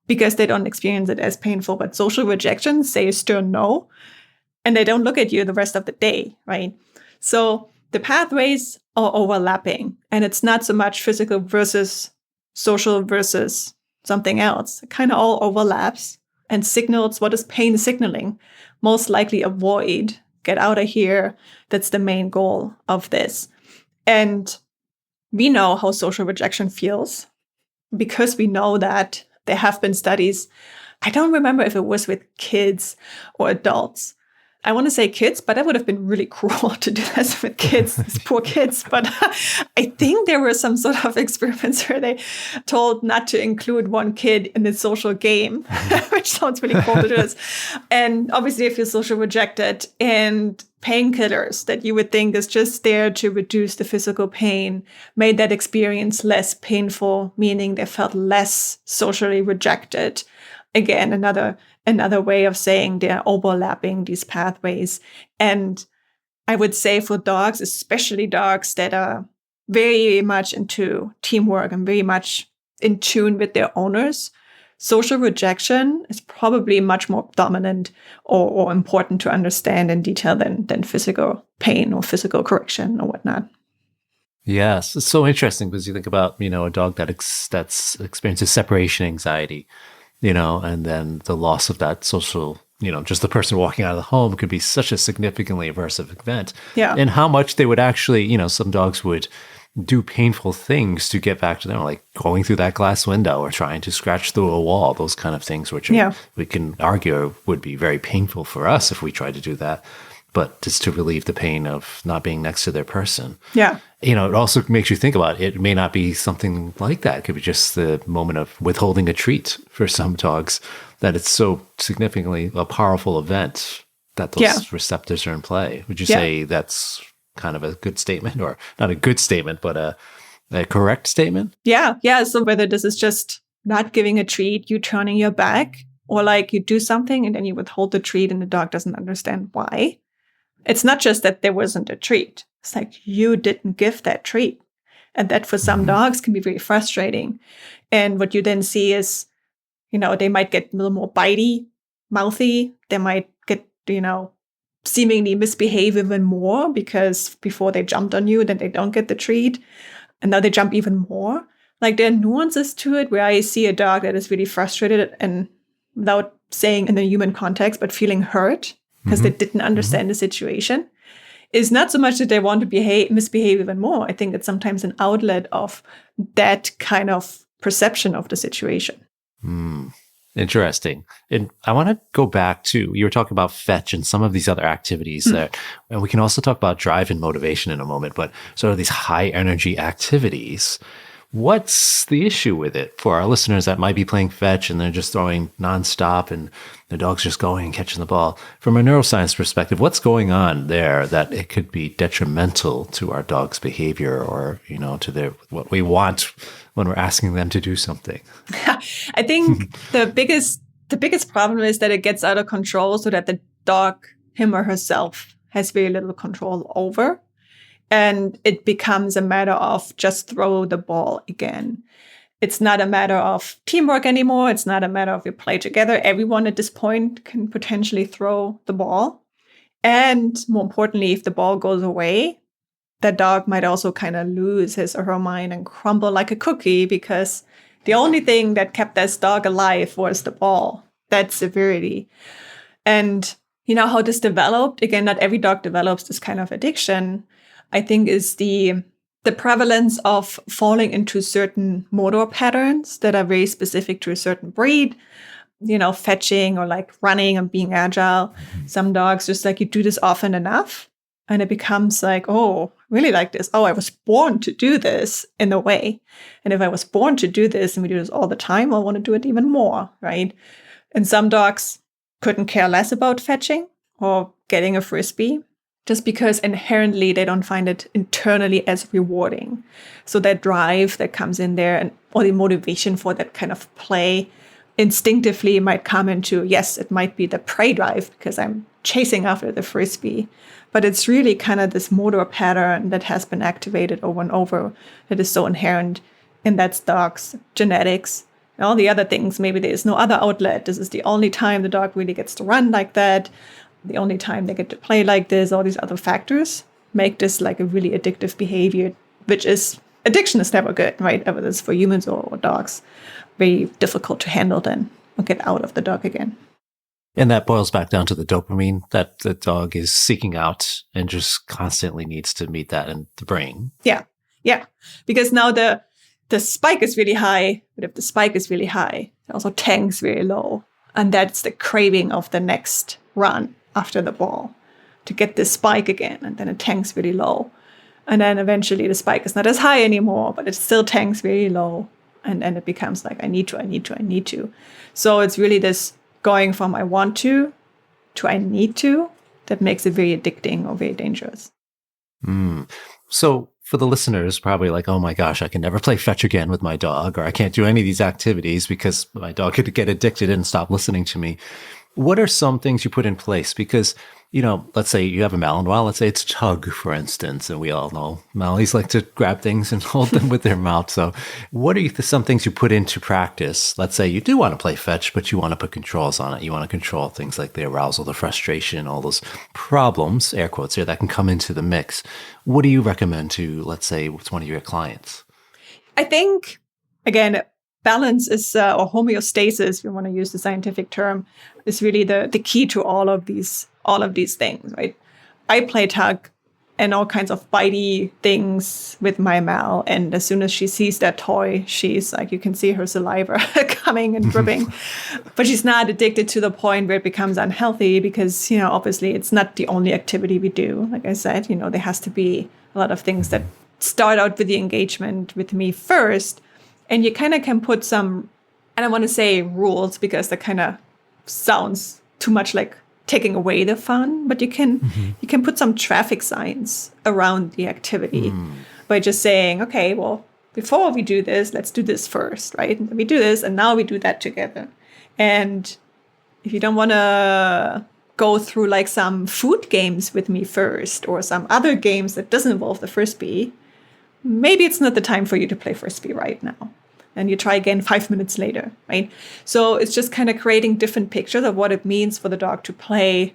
because they don't experience it as painful. But social rejection, say a stern no, and they don't look at you the rest of the day, right? So the pathways are overlapping, and it's not so much physical versus social versus something else. It kind of all overlaps and signals what is pain signaling. Most likely avoid, get out of here. That's the main goal of this. And we know how social rejection feels. because we know that there have been studies. I don't remember if it was with kids or adults. I want to say kids, but that would have been really cruel to do this with kids, these poor kids. But I think there were some sort of experiments where they told not to include one kid in the social game, which sounds really cool to do this. And obviously, if you're social rejected, and painkillers that you would think is just there to reduce the physical pain made that experience less painful, meaning they felt less socially rejected. Again, another way of saying they're overlapping these pathways. And I would say for dogs, especially dogs that are very much into teamwork and very much in tune with their owners, social rejection is probably much more dominant or important to understand in detail than physical pain or physical correction or whatnot. Yes, it's so interesting because you think about, a dog that's experiences separation anxiety, and then the loss of that social, just the person walking out of the home could be such a significantly aversive event. Yeah. And how much they would actually, some dogs would do painful things to get back to them, like going through that glass window or trying to scratch through a wall, those kind of things, which we can argue would be very painful for us if we tried to do that. But just to relieve the pain of not being next to their person. Yeah. It also makes you think about it. It may not be something like that. It could be just the moment of withholding a treat for some dogs, that it's so significantly a powerful event that those receptors are in play. Would you say that's kind of a good statement, or not a good statement, but a correct statement? Yeah. Yeah. So whether this is just not giving a treat, you turning your back, or like you do something and then you withhold the treat and the dog doesn't understand why. It's not just that there wasn't a treat. It's like you didn't give that treat. And that for some dogs can be very frustrating. And what you then see is, they might get a little more bitey, mouthy. They might get, seemingly misbehave even more because before they jumped on you, then they don't get the treat. And now they jump even more. Like there are nuances to it where I see a dog that is really frustrated and without saying in the human context, but feeling hurt because they didn't understand the situation. Is not so much that they want to misbehave even more. I think it's sometimes an outlet of that kind of perception of the situation. Interesting. And I want to go back to, you were talking about fetch and some of these other activities there. And we can also talk about drive and motivation in a moment, but sort of these high energy activities. What's the issue with it for our listeners that might be playing fetch and they're just throwing nonstop and the dog's just going and catching the ball? From a neuroscience perspective, what's going on there that it could be detrimental to our dog's behavior or, to what we want when we're asking them to do something? I think the biggest problem is that it gets out of control so that the dog, him or herself, has very little control over. And it becomes a matter of just throw the ball again. It's not a matter of teamwork anymore. It's not a matter of you play together. Everyone at this point can potentially throw the ball. And more importantly, if the ball goes away, the dog might also kind of lose his or her mind and crumble like a cookie because the only thing that kept this dog alive was the ball. That severity. And how this developed, again, not every dog develops this kind of addiction, I think is the prevalence of falling into certain motor patterns that are very specific to a certain breed, fetching or like running and being agile. Some dogs just like you do this often enough and it becomes like, oh, really like this. Oh, I was born to do this in a way. And if I was born to do this and we do this all the time, I want to do it even more, right? And some dogs couldn't care less about fetching or getting a frisbee, just because inherently they don't find it internally as rewarding. So that drive that comes in there or the motivation for that kind of play instinctively might come into, yes, it might be the prey drive because I'm chasing after the frisbee, but it's really kind of this motor pattern that has been activated over and over that is so inherent in that dog's genetics. And all the other things, maybe there's no other outlet. This is the only time the dog really gets to run like that. The only time they get to play like this, all these other factors make this like a really addictive behavior, addiction is never good, right? Whether it's for humans or dogs, very difficult to handle then or get out of the dog again. And that boils back down to the dopamine that the dog is seeking out and just constantly needs to meet that in the brain. Yeah. Yeah. Because now the the spike is really high, but if the spike is really high, it also tanks very low. And that's the craving of the next run after the ball, to get this spike again, and then it tanks really low. And then eventually the spike is not as high anymore, but it still tanks very low. And then it becomes like, I need to. So it's really this going from I want to I need to that makes it very addicting or very dangerous. So for the listeners, probably like, oh my gosh, I can never play fetch again with my dog, or I can't do any of these activities because my dog could get addicted and stop listening to me. What are some things you put in place? Because, let's say you have a Malinois, let's say it's Tug, for instance, and we all know Malinies like to grab things and hold them with their mouth. So what are some things you put into practice? Let's say you do want to play fetch, but you want to put controls on it. You want to control things like the arousal, the frustration, all those problems, air quotes here, that can come into the mix. What do you recommend to, let's say, it's one of your clients? I think, again, balance is, or homeostasis, if you want to use the scientific term, is really the key to all of these things, right? I play tug and all kinds of bitey things with my Mal, and as soon as she sees that toy, she's like, you can see her saliva coming and dripping, but she's not addicted to the point where it becomes unhealthy because, obviously it's not the only activity we do. Like I said, there has to be a lot of things that start out with the engagement with me first. And you kind of can put some, and I want to say rules because that kind of sounds too much like taking away the fun, but you can put some traffic signs around the activity by just saying, okay, well, before we do this, let's do this first, right? And we do this, and now we do that together. And if you don't want to go through like some food games with me first, or some other games that doesn't involve the frisbee, maybe it's not the time for you to play frisbee right now. And you try again 5 minutes later, right? So it's just kind of creating different pictures of what it means for the dog to play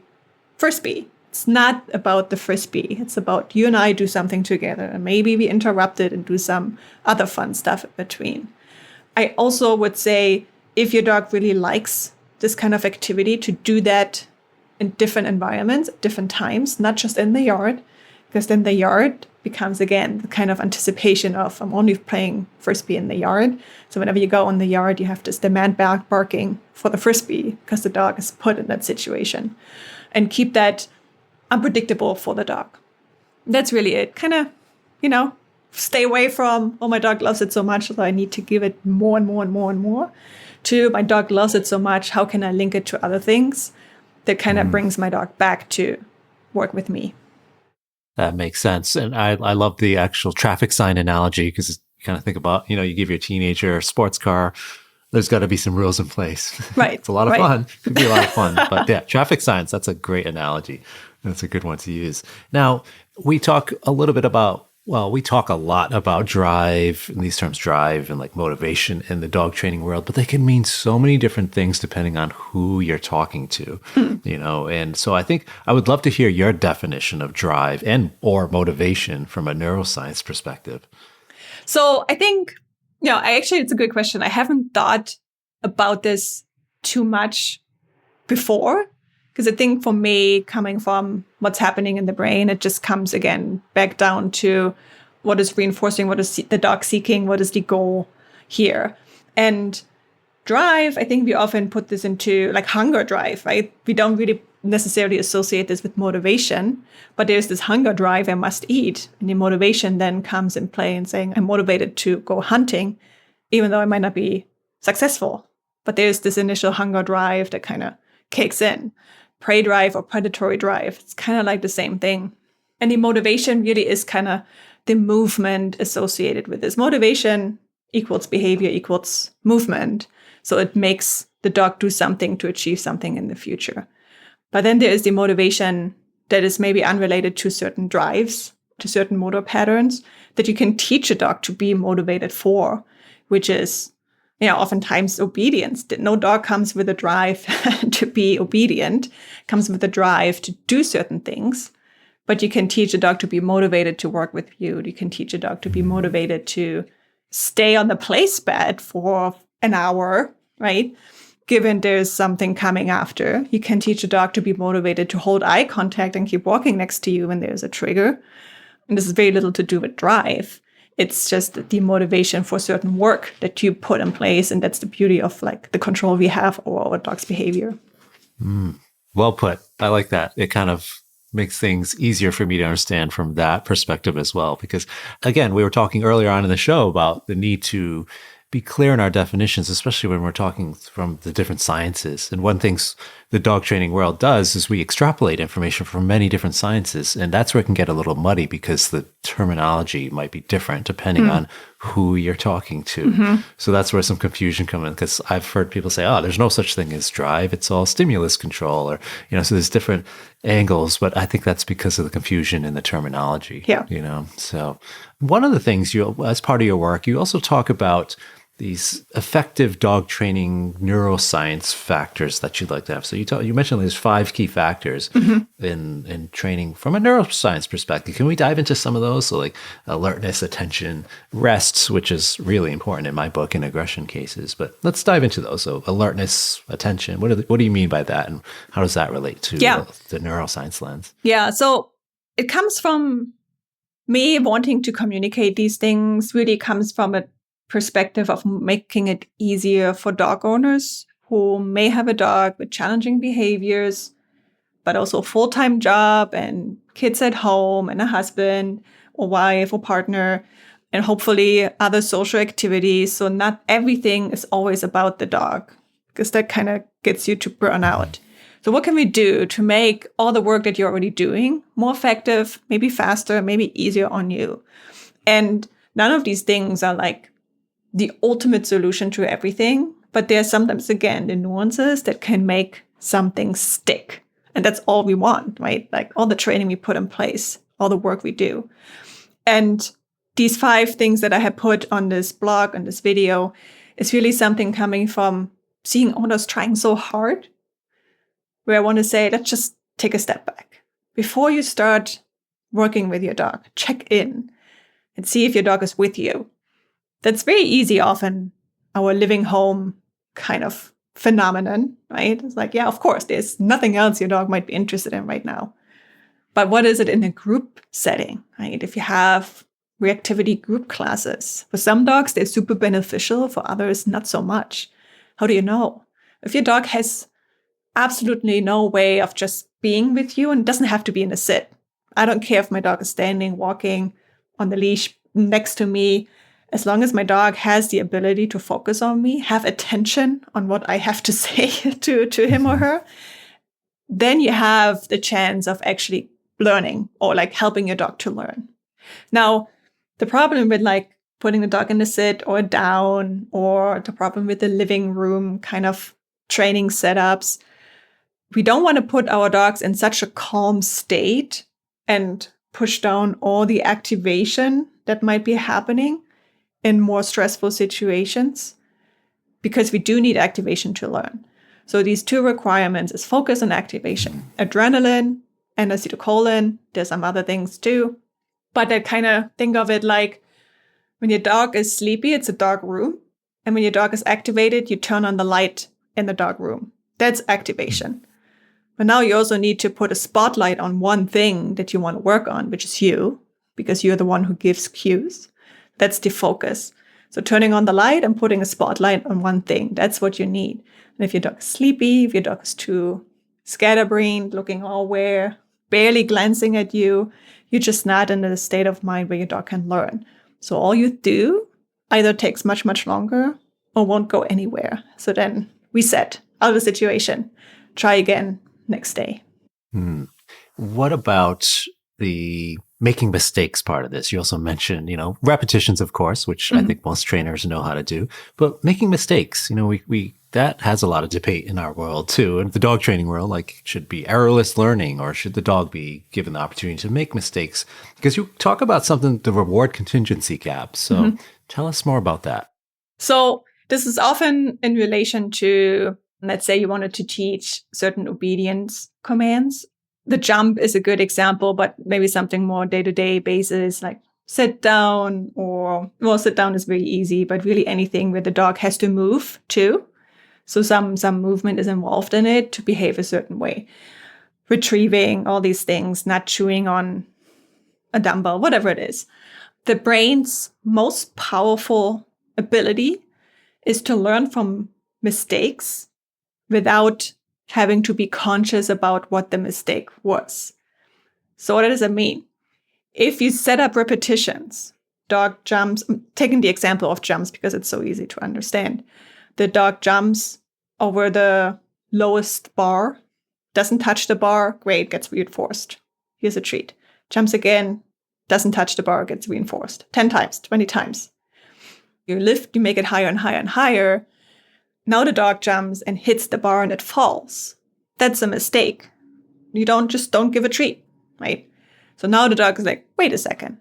frisbee. It's not about the frisbee. It's about you and I do something together. And maybe we interrupt it and do some other fun stuff in between. I also would say if your dog really likes this kind of activity, to do that in different environments, different times, not just in the yard, because then the yard becomes, again, the kind of anticipation of, I'm only playing frisbee in the yard. So whenever you go in the yard, you have this demand barking for the frisbee because the dog is put in that situation. And keep that unpredictable for the dog. That's really it. Kind of, stay away from, oh, my dog loves it so much, so I need to give it more and more and more and more, to my dog loves it so much, how can I link it to other things? That kind of brings my dog back to work with me. That makes sense. And I love the actual traffic sign analogy because you kind of think about, you give your teenager a sports car, there's got to be some rules in place. Right. It's a lot of fun. It could be a lot of fun. But yeah, traffic signs, that's a great analogy. That's a good one to use. Now, we talk a lot about drive, in these terms, drive and like motivation in the dog training world, but they can mean so many different things depending on who you're talking to, and so I think I would love to hear your definition of drive or motivation from a neuroscience perspective. So I think, it's a good question. I haven't thought about this too much before, because I think for me, coming from what's happening in the brain, it just comes again back down to what is reinforcing, what is the dog seeking, what is the goal here. And drive, I think we often put this into like hunger drive, right? We don't really necessarily associate this with motivation, but there's this hunger drive, I must eat. And the motivation then comes in play and saying, I'm motivated to go hunting, even though I might not be successful. But there's this initial hunger drive that kind of kicks in. Prey drive or predatory drive, it's kind of like the same thing. And the motivation really is kind of the movement associated with this. Motivation equals behavior equals movement. So it makes the dog do something to achieve something in the future. But then there is the motivation that is maybe unrelated to certain drives, to certain motor patterns that you can teach a dog to be motivated for, which is oftentimes obedience. No dog comes with a drive to be obedient, comes with a drive to do certain things. But you can teach a dog to be motivated to work with you. You can teach a dog to be motivated to stay on the place bed for an hour, right? Given there's something coming after. You can teach a dog to be motivated to hold eye contact and keep walking next to you when there's a trigger. And this has very little to do with drive. It's just the motivation for certain work that you put in place. And that's the beauty of like the control we have over our dog's behavior. Well put. I like that. It kind of makes things easier for me to understand from that perspective as well. Because again, we were talking earlier on in the show about the need to be clear in our definitions, especially when we're talking from the different sciences. And one thing the dog training world does is we extrapolate information from many different sciences. And that's where it can get a little muddy because the terminology might be different depending on who you're talking to. So that's where some confusion comes in, because I've heard people say, oh, there's no such thing as drive. It's all stimulus control, or, so there's different angles, but I think that's because of the confusion in the terminology. So one of the things as part of your work, you also talk about these effective dog training neuroscience factors that you'd like to have. So you mentioned there's 5 key factors in training from a neuroscience perspective. Can we dive into some of those? So like alertness, attention, rests, which is really important in my book in aggression cases. But let's dive into those. So alertness, attention, what do you mean by that? And how does that relate to the neuroscience lens? Yeah, so it comes from me wanting to communicate these things, really comes from a perspective of making it easier for dog owners who may have a dog with challenging behaviors, but also a full-time job and kids at home and a husband or wife or partner, and hopefully other social activities. So not everything is always about the dog, because that kind of gets you to burnout. So what can we do to make all the work that you're already doing more effective, maybe faster, maybe easier on you? And none of these things are like the ultimate solution to everything, but there's sometimes, again, the nuances that can make something stick. And that's all we want, right? Like all the training we put in place, all the work we do. And these 5 things that I have put on this blog, on this video, is really something coming from seeing owners trying so hard, where I want to say, let's just take a step back. Before you start working with your dog, check in and see if your dog is with you. That's very easy, often our living home kind of phenomenon, right? It's like, yeah, of course, there's nothing else your dog might be interested in right now. But what is it in a group setting, right? If you have reactivity group classes, for some dogs, they're super beneficial, for others, not so much. How do you know? If your dog has absolutely no way of just being with you, and it doesn't have to be in a sit. I don't care if my dog is standing, walking on the leash next to me. As long as my dog has the ability to focus on me, have attention on what I have to say to him or her, then you have the chance of actually learning or like helping your dog to learn. Now, the problem with like putting the dog in a sit or down, or the problem with the living room kind of training setups, we don't want to put our dogs in such a calm state and push down all the activation that might be happening in more stressful situations, because we do need activation to learn. So these 2 requirements is focus and activation. Adrenaline and acetylcholine. There's some other things too. But I kind of think of it like when your dog is sleepy, it's a dark room. And when your dog is activated, you turn on the light in the dark room. That's activation. But now you also need to put a spotlight on one thing that you want to work on, which is you, because you're the one who gives cues. That's the focus. So turning on the light and putting a spotlight on one thing, that's what you need. And if your dog is sleepy, if your dog is too scatterbrained, looking allwhere, barely glancing at you, you're just not in a state of mind where your dog can learn. So all you do either takes much, much longer or won't go anywhere. So then reset out of the situation. Try again next day. What about the making mistakes part of this? You also mentioned, repetitions, of course, which I think most trainers know how to do, but making mistakes, we that has a lot of debate in our world too. In the dog training world, like, should be errorless learning, or should the dog be given the opportunity to make mistakes? Because you talk about something, the reward contingency gap. So tell us more about that. So this is often in relation to, let's say you wanted to teach certain obedience commands. The jump is a good example, but maybe something more day-to-day basis, like sit down, or, well, sit down is very easy, but really anything where the dog has to move too. So some movement is involved in it to behave a certain way. Retrieving, all these things, not chewing on a dumbbell, whatever it is. The brain's most powerful ability is to learn from mistakes without having to be conscious about what the mistake was. So what does it mean? If you set up repetitions, dog jumps, I'm taking the example of jumps because it's so easy to understand. The dog jumps over the lowest bar, doesn't touch the bar, great, gets reinforced. Here's a treat. Jumps again, doesn't touch the bar, gets reinforced. 10 times, 20 times. You lift, you make it higher and higher and higher. Now the dog jumps and hits the bar and it falls. That's a mistake. You don't give a treat, right? So now the dog is like, wait a second.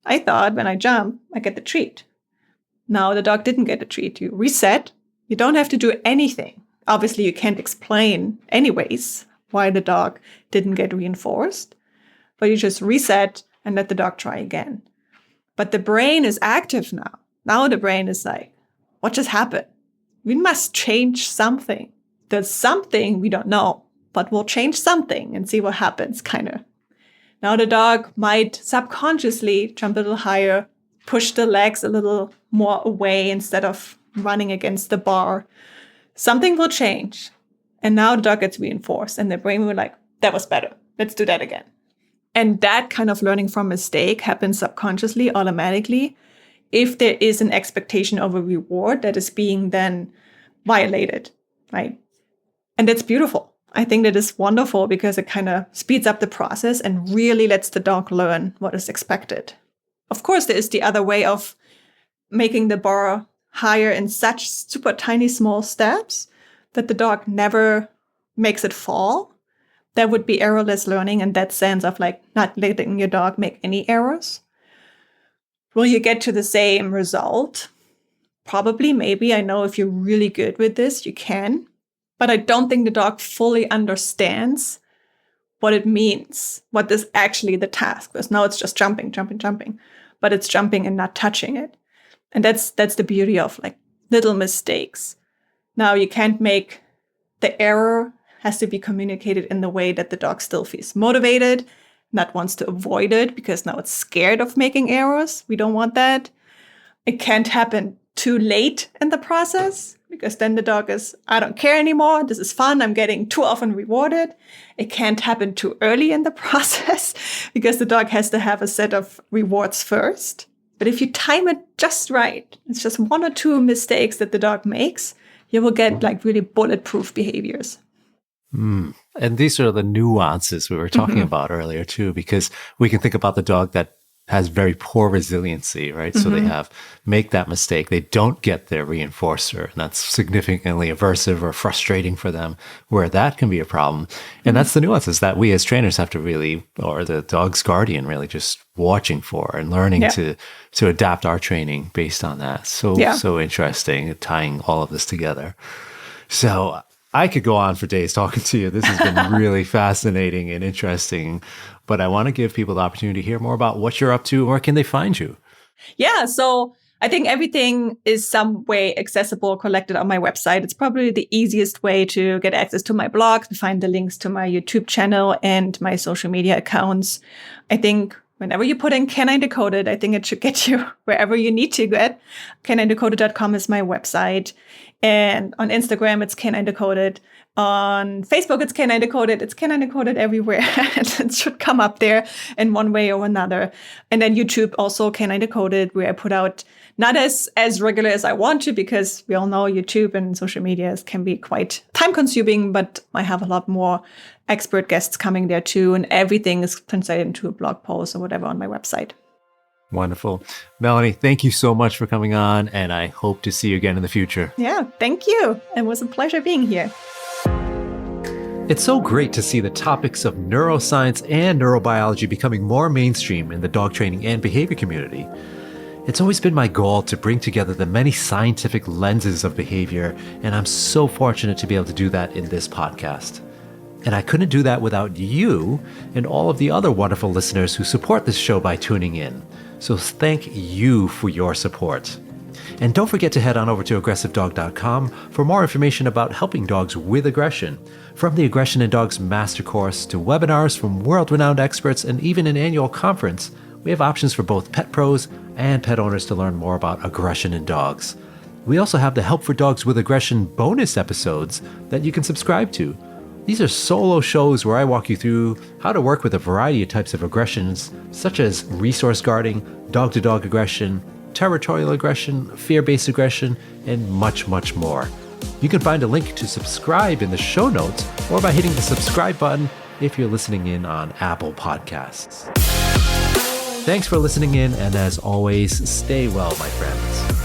I thought when I jump, I get the treat. Now the dog didn't get a treat. You reset. You don't have to do anything. Obviously, you can't explain anyways why the dog didn't get reinforced, but you just reset and let the dog try again. But the brain is active now. Now the brain is like, what just happened? We must change something. There's something we don't know, but we'll change something and see what happens, kind of. Now the dog might subconsciously jump a little higher, push the legs a little more away instead of running against the bar. Something will change. And now the dog gets reinforced and the brain will be like, that was better. Let's do that again. And that kind of learning from mistake happens subconsciously, automatically, if there is an expectation of a reward that is being then violated, right? And that's beautiful. I think that is wonderful because it kind of speeds up the process and really lets the dog learn what is expected. Of course, there is the other way of making the bar higher in such super tiny small steps that the dog never makes it fall. That would be errorless learning in that sense of like not letting your dog make any errors. Will you get to the same result? Probably, maybe. I know if you're really good with this, you can. But I don't think the dog fully understands what it means, what is actually the task. Because now it's just jumping. But it's jumping and not touching it. And that's the beauty of like little mistakes. Now you can't make the error has to be communicated in the way that the dog still feels motivated, not wants to avoid it because now it's scared of making errors. We don't want that. It can't happen too late in the process because then the dog is, I don't care anymore. This is fun. I'm getting too often rewarded. It can't happen too early in the process because the dog has to have a set of rewards first. But if you time it just right, it's just one or two mistakes that the dog makes, you will get like really bulletproof behaviors. And these are the nuances we were talking about earlier too, because we can think about the dog that has very poor resiliency, right? So they make that mistake. They don't get their reinforcer, and that's significantly aversive or frustrating for them, where that can be a problem. And that's the nuances that we as trainers have to really, or the dog's guardian really just watching for and learning to adapt our training based on that. So interesting, tying all of this together. So I could go on for days talking to you. This has been really fascinating and interesting, but I want to give people the opportunity to hear more about what you're up to and where can they find you? Yeah, so I think everything is some way accessible, collected on my website. It's probably the easiest way to get access to my blog, to find the links to my YouTube channel and my social media accounts. I think whenever you put in Canine Decoded, I think it should get you wherever you need to get. CanineDecoded.com is my website. And on Instagram, it's Canine Decoded. On Facebook, it's Canine Decoded. It's Canine Decoded everywhere. It should come up there in one way or another. And then YouTube, also Canine Decoded, where I put out not as regular as I want to, because we all know YouTube and social media can be quite time consuming, but I have a lot more expert guests coming there too. And everything is translated into a blog post or whatever on my website. Wonderful. Melanie, thank you so much for coming on, and I hope to see you again in the future. Yeah, thank you. It was a pleasure being here. It's so great to see the topics of neuroscience and neurobiology becoming more mainstream in the dog training and behavior community. It's always been my goal to bring together the many scientific lenses of behavior, and I'm so fortunate to be able to do that in this podcast. And I couldn't do that without you and all of the other wonderful listeners who support this show by tuning in. So thank you for your support. And don't forget to head on over to aggressivedog.com for more information about helping dogs with aggression. From the Aggression in Dogs Master Course to webinars from world-renowned experts and even an annual conference, We have options for both pet pros and pet owners to learn more about aggression in dogs. We also have the Help for Dogs with Aggression bonus episodes that you can subscribe to. These are solo shows where I walk you through how to work with a variety of types of aggressions, such as resource guarding, dog-to-dog aggression, territorial aggression, fear-based aggression, and much, much more. You can find a link to subscribe in the show notes or by hitting the subscribe button if you're listening in on Apple Podcasts. Thanks for listening in, and as always, stay well, my friends.